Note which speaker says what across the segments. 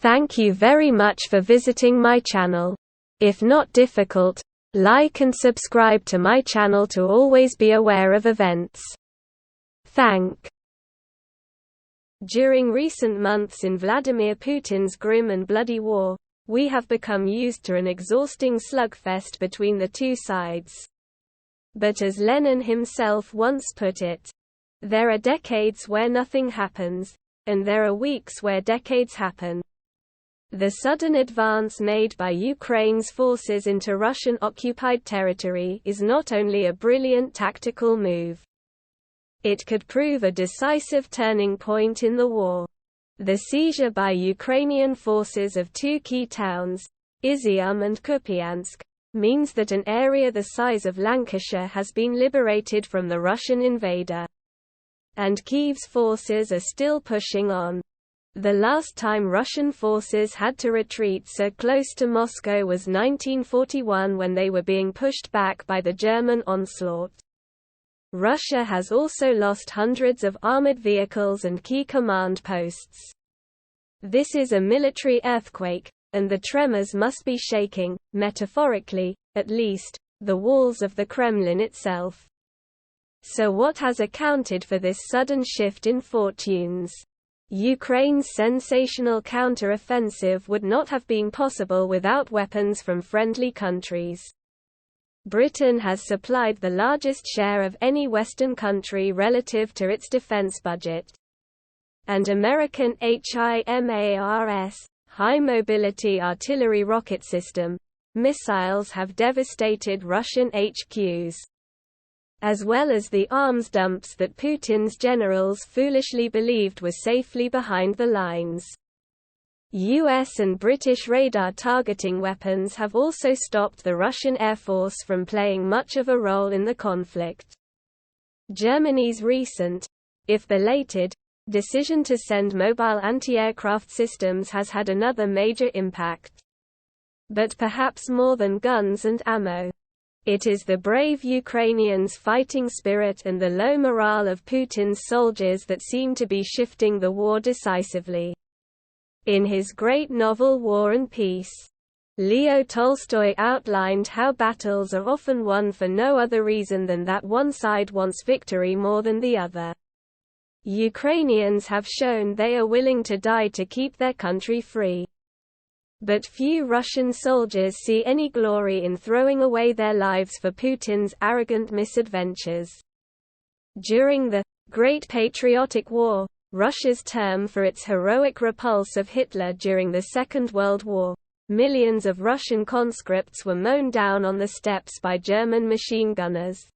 Speaker 1: Thank you very much for visiting my channel. If not difficult, like and subscribe to my channel to always be aware of events. During recent months in Vladimir Putin's grim and bloody war, we have become used to an exhausting slugfest between the two sides. But as Lenin himself once put it, there are decades where nothing happens, and there are weeks where decades happen. The sudden advance made by Ukraine's forces into Russian-occupied territory is not only a brilliant tactical move. It could prove a decisive turning point in the war. The seizure by Ukrainian forces of two key towns, Izium and Kupiansk, means that an area the size of Lancashire has been liberated from the Russian invader. And Kyiv's forces are still pushing on. The last time Russian forces had to retreat so close to Moscow was 1941, when they were being pushed back by the German onslaught. Russia has also lost hundreds of armored vehicles and key command posts. This is a military earthquake, and the tremors must be shaking, metaphorically, at least, the walls of the Kremlin itself. So what has accounted for this sudden shift in fortunes? Ukraine's sensational counter-offensive would not have been possible without weapons from friendly countries. Britain has supplied the largest share of any Western country relative to its defense budget. And American HIMARS, High Mobility Artillery Rocket System, missiles have devastated Russian HQs. As well as the arms dumps that Putin's generals foolishly believed were safely behind the lines. US and British radar targeting weapons have also stopped the Russian Air Force from playing much of a role in the conflict. Germany's recent, if belated, decision to send mobile anti-aircraft systems has had another major impact. But perhaps more than guns and ammo, it is the brave Ukrainians' fighting spirit and the low morale of Putin's soldiers that seem to be shifting the war decisively. In his great novel War and Peace, Leo Tolstoy outlined how battles are often won for no other reason than that one side wants victory more than the other. Ukrainians have shown they are willing to die to keep their country free. But few Russian soldiers see any glory in throwing away their lives for Putin's arrogant misadventures. During the Great Patriotic War, Russia's term for its heroic repulse of Hitler during the Second World War, millions of Russian conscripts were mown down on the steppes by German machine gunners,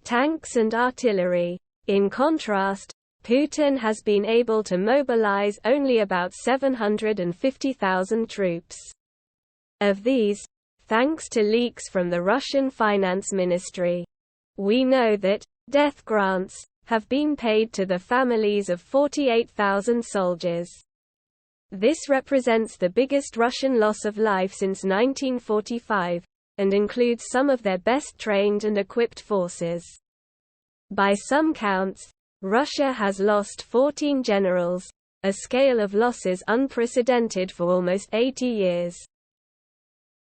Speaker 1: tanks and artillery. In contrast, Putin has been able to mobilize only about 750,000 troops. Of these, thanks to leaks from the Russian Finance Ministry, we know that death grants have been paid to the families of 48,000 soldiers. This represents the biggest Russian loss of life since 1945, and includes some of their best trained and equipped forces. By some counts, Russia has lost 14 generals, a scale of losses unprecedented for almost 80 years.